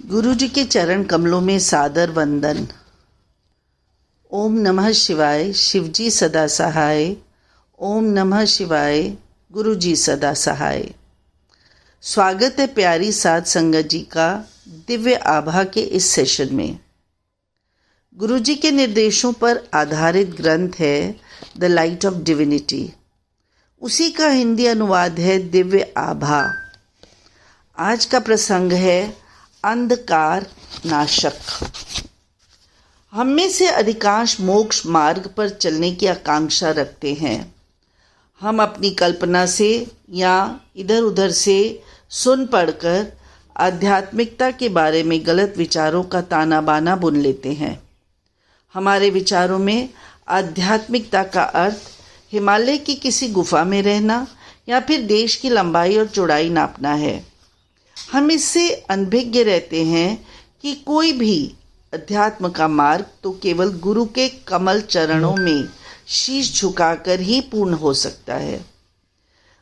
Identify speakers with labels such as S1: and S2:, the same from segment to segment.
S1: गुरु जी के चरण कमलों में सादर वंदन। ओम नमः शिवाय, शिवजी सदा सहाय। ओम नमः शिवाय, गुरु जी सदा सहाय। स्वागत है प्यारी साध संगत जी का दिव्य आभा के इस सेशन में। गुरु जी के निर्देशों पर आधारित ग्रंथ है द लाइट ऑफ डिविनिटी। उसी का हिंदी अनुवाद है दिव्य आभा। आज का प्रसंग है अंधकार नाशक। हम में से अधिकांश मोक्ष मार्ग पर चलने की आकांक्षा रखते हैं। हम अपनी कल्पना से या इधर उधर से सुन पढ़कर आध्यात्मिकता के बारे में गलत विचारों का ताना बाना बुन लेते हैं। हमारे विचारों में आध्यात्मिकता का अर्थ हिमालय की किसी गुफा में रहना या फिर देश की लंबाई और चौड़ाई नापना है। हम इससे अनभिज्ञ रहते हैं कि कोई भी अध्यात्म का मार्ग तो केवल गुरु के कमल चरणों में शीश झुकाकर ही पूर्ण हो सकता है।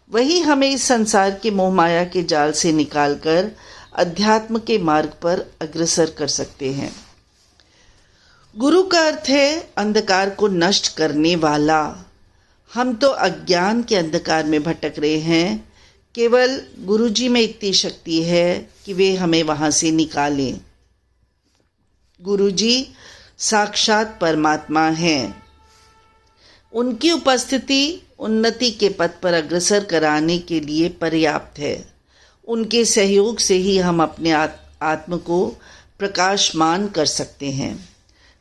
S1: वही हमें इस संसार के मोह माया के जाल से निकालकर अध्यात्म के मार्ग पर अग्रसर कर सकते हैं। गुरु का अर्थ है अंधकार को नष्ट करने वाला। हम तो अज्ञान के अंधकार में भटक रहे हैं। केवल गुरुजी में इतनी शक्ति है कि वे हमें वहाँ से निकालें। गुरुजी साक्षात परमात्मा हैं। उनकी उपस्थिति उन्नति के पथ पर अग्रसर कराने के लिए पर्याप्त है। उनके सहयोग से ही हम अपने आत्म को प्रकाशमान कर सकते हैं।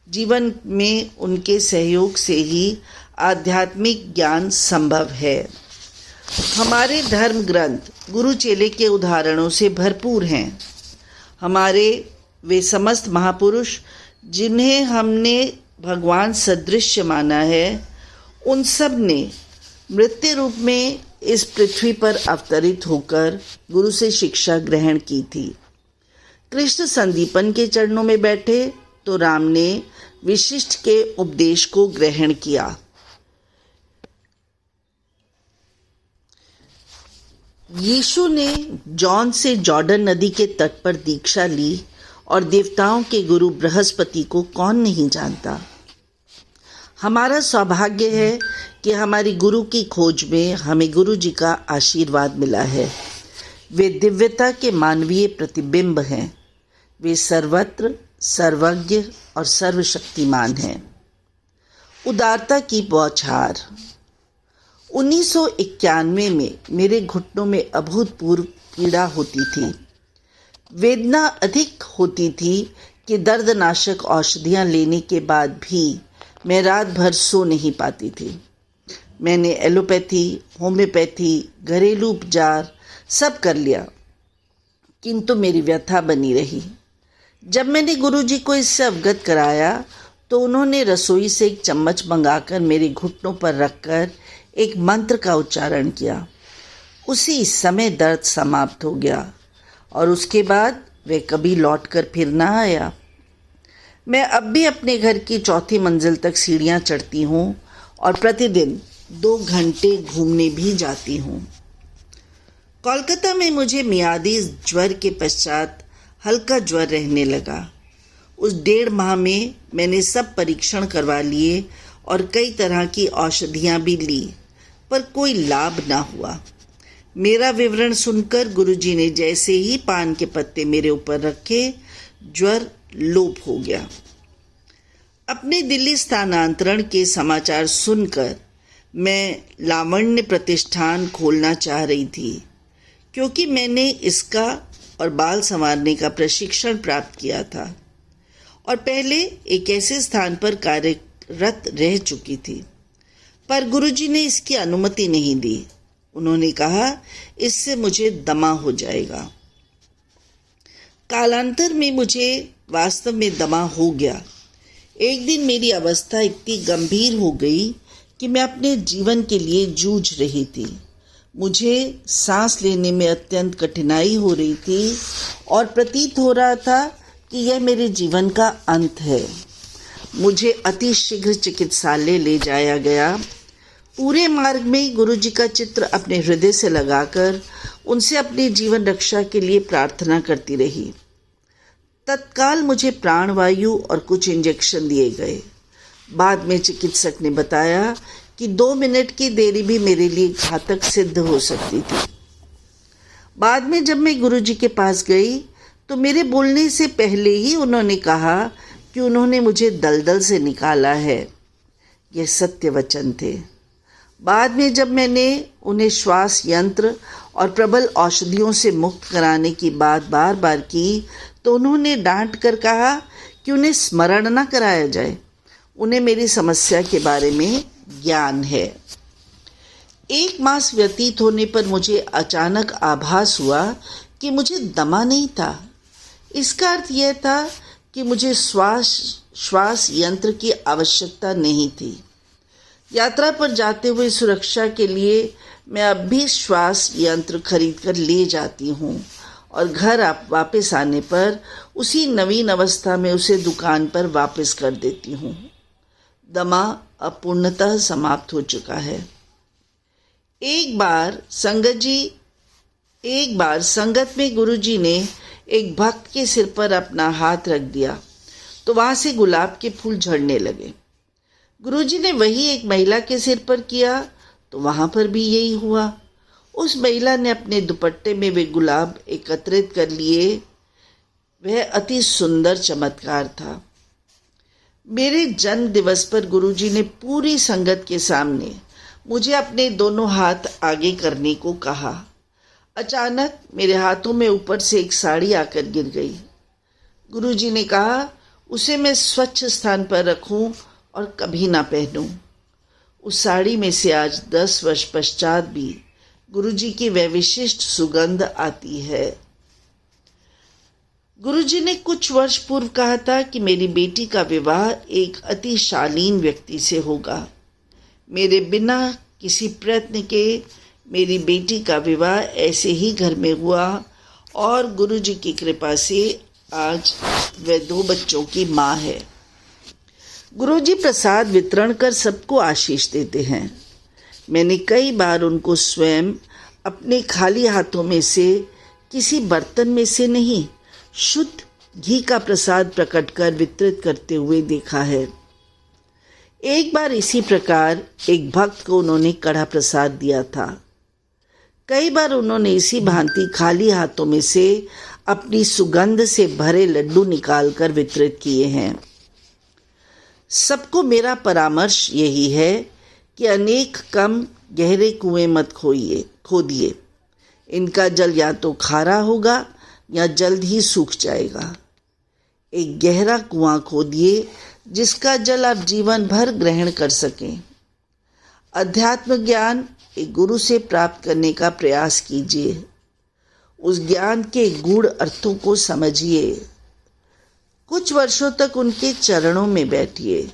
S1: जीवन में उनके सहयोग से ही आध्यात्मिक ज्ञान संभव है। हमारे धर्म ग्रंथ गुरु चेले के उदाहरणों से भरपूर हैं। हमारे वे समस्त महापुरुष जिन्हें हमने भगवान सदृश माना है, उन सब ने मृत्यु रूप में इस पृथ्वी पर अवतरित होकर गुरु से शिक्षा ग्रहण की थी। कृष्ण संदीपन के चरणों में बैठे तो राम ने विशिष्ट के उपदेश को ग्रहण किया। यीशु ने जॉन से जॉर्डन नदी के तट पर दीक्षा ली और देवताओं के गुरु बृहस्पति को कौन नहीं जानता। हमारा सौभाग्य है कि हमारी गुरु की खोज में हमें गुरु जी का आशीर्वाद मिला है। वे दिव्यता के मानवीय प्रतिबिंब हैं। वे सर्वत्र सर्वज्ञ और सर्वशक्तिमान हैं। उदारता की बौछार। 1991 में मेरे घुटनों में अभूतपूर्व पीड़ा होती थी। वेदना अधिक होती थी कि दर्दनाशक औषधियाँ लेने के बाद भी मैं रात भर सो नहीं पाती थी। मैंने एलोपैथी, होम्योपैथी, घरेलू उपचार सब कर लिया, किंतु मेरी व्यथा बनी रही। जब मैंने गुरुजी को इससे अवगत कराया तो उन्होंने रसोई से एक चम्मच मंगाकर मेरे घुटनों पर रखकर एक मंत्र का उच्चारण किया। उसी समय दर्द समाप्त हो गया और उसके बाद वे कभी लौट कर फिर ना आया। मैं अब भी अपने घर की चौथी मंजिल तक सीढ़ियाँ चढ़ती हूँ और प्रतिदिन 2 घंटे घूमने भी जाती हूँ। कोलकाता में मुझे मियादी ज्वर के पश्चात हल्का ज्वर रहने लगा। उस 1.5 माह में मैंने सब परीक्षण करवा लिए और कई तरह की औषधियाँ भी ली, पर कोई लाभ ना हुआ। मेरा विवरण सुनकर गुरुजी ने जैसे ही पान के पत्ते मेरे ऊपर रखे, ज्वर लोप हो गया। अपने दिल्ली स्थानांतरण के समाचार सुनकर मैं लावण्य प्रतिष्ठान खोलना चाह रही थी, क्योंकि मैंने इसका और बाल संवारने का प्रशिक्षण प्राप्त किया था और पहले एक ऐसे स्थान पर कार्यरत रह चुकी थी। पर गुरुजी ने इसकी अनुमति नहीं दी। उन्होंने कहा इससे मुझे दमा हो जाएगा। कालांतर में मुझे वास्तव में दमा हो गया। एक दिन मेरी अवस्था इतनी गंभीर हो गई कि मैं अपने जीवन के लिए जूझ रही थी। मुझे सांस लेने में अत्यंत कठिनाई हो रही थी और प्रतीत हो रहा था कि यह मेरे जीवन का अंत है। मुझे अति शीघ्र चिकित्सालय ले जाया गया। पूरे मार्ग में गुरुजी का चित्र अपने हृदय से लगाकर उनसे अपनी जीवन रक्षा के लिए प्रार्थना करती रही। तत्काल मुझे प्राणवायु और कुछ इंजेक्शन दिए गए। बाद में चिकित्सक ने बताया कि 2 मिनट की देरी भी मेरे लिए घातक सिद्ध हो सकती थी। बाद में जब मैं गुरुजी के पास गई तो मेरे बोलने से पहले ही उन्होंने कहा कि उन्होंने मुझे दलदल से निकाला है। यह सत्य वचन थे। बाद में जब मैंने उन्हें श्वास यंत्र और प्रबल औषधियों से मुक्त कराने की बात बार बार की तो उन्होंने डांट कर कहा कि उन्हें स्मरण न कराया जाए, उन्हें मेरी समस्या के बारे में ज्ञान है। 1 मास व्यतीत होने पर मुझे अचानक आभास हुआ कि मुझे दमा नहीं था। इसका अर्थ यह था कि मुझे श्वास यंत्र की आवश्यकता नहीं थी। यात्रा पर जाते हुए सुरक्षा के लिए मैं अब भी श्वास यंत्र खरीद कर ले जाती हूँ और घर वापस आने पर उसी नवीन अवस्था में उसे दुकान पर वापस कर देती हूँ। दमा अब पूर्णतः समाप्त हो चुका है। एक बार संगत में गुरुजी ने एक भक्त के सिर पर अपना हाथ रख दिया तो वहाँ से गुलाब के फूल झड़ने लगे। गुरुजी ने वही एक महिला के सिर पर किया तो वहाँ पर भी यही हुआ। उस महिला ने अपने दुपट्टे में वे गुलाब एकत्रित कर लिए। वह अति सुंदर चमत्कार था। मेरे जन्म दिवस पर गुरुजी ने पूरी संगत के सामने मुझे अपने दोनों हाथ आगे करने को कहा। अचानक मेरे हाथों में ऊपर से एक साड़ी आकर गिर गई। गुरुजी ने कहा उसे मैं स्वच्छ स्थान पर रखूं और कभी ना पहनूं। उस साड़ी में से आज 10 वर्ष पश्चात भी गुरुजी की वह विशिष्ट सुगंध आती है। गुरुजी ने कुछ वर्ष पूर्व कहा था कि मेरी बेटी का विवाह एक अति शालीन व्यक्ति से होगा। मेरे बिना किसी प्रयत्न के मेरी बेटी का विवाह ऐसे ही घर में हुआ और गुरुजी की कृपा से आज वह 2 बच्चों की माँ है। गुरुजी प्रसाद वितरण कर सबको आशीष देते हैं। मैंने कई बार उनको स्वयं अपने खाली हाथों में से किसी बर्तन में से नहीं, शुद्ध घी का प्रसाद प्रकट कर वितरित करते हुए देखा है। एक बार इसी प्रकार एक भक्त को उन्होंने कड़ा प्रसाद दिया था। कई बार उन्होंने इसी भांति खाली हाथों में से अपनी सुगंध से भरे लड्डू निकालकर वितरित किए हैं। सबको मेरा परामर्श यही है कि अनेक कम गहरे कुएं मत खोदिए। इनका जल या तो खारा होगा या जल्द ही सूख जाएगा। एक गहरा कुआं खोदिए जिसका जल आप जीवन भर ग्रहण कर सकें। अध्यात्म ज्ञान एक गुरु से प्राप्त करने का प्रयास कीजिए। उस ज्ञान के गूढ़ अर्थों को समझिए। कुछ वर्षों तक उनके चरणों में बैठिए।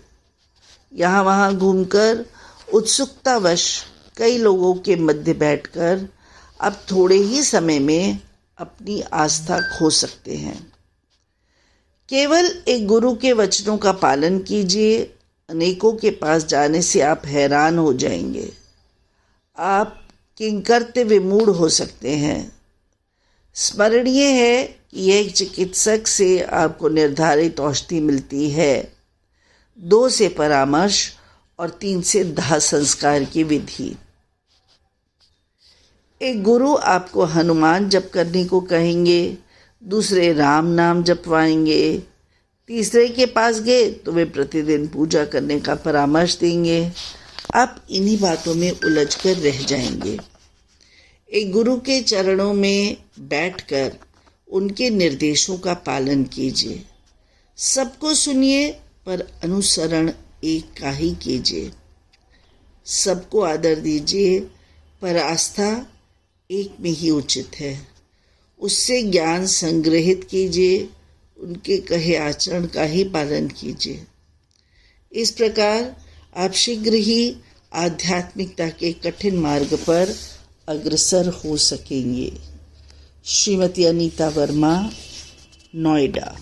S1: यहाँ वहाँ घूमकर उत्सुकतावश कई लोगों के मध्य बैठकर अब थोड़े ही समय में अपनी आस्था खो सकते हैं। केवल एक गुरु के वचनों का पालन कीजिए। अनेकों के पास जाने से आप हैरान हो जाएंगे। आप किंकर्तव्य विमूढ़ हो सकते हैं। स्मरणीय है कि यह चिकित्सक से आपको निर्धारित औषधि मिलती है, 2 से परामर्श और 3 से दाह संस्कार की विधि। एक गुरु आपको हनुमान जप करने को कहेंगे, दूसरे राम नाम जपवाएंगे, तीसरे के पास गए तो वे प्रतिदिन पूजा करने का परामर्श देंगे। आप इन्हीं बातों में उलझकर रह जाएंगे। एक गुरु के चरणों में बैठकर उनके निर्देशों का पालन कीजिए। सबको सुनिए पर अनुसरण एक का ही कीजिए। सबको आदर दीजिए पर आस्था एक में ही उचित है। उससे ज्ञान संग्रहित कीजिए, उनके कहे आचरण का ही पालन कीजिए। इस प्रकार आप शीघ्र ही आध्यात्मिकता के कठिन मार्ग पर अग्रसर हो सकेंगे। श्रीमती अनीता वर्मा, नोएडा।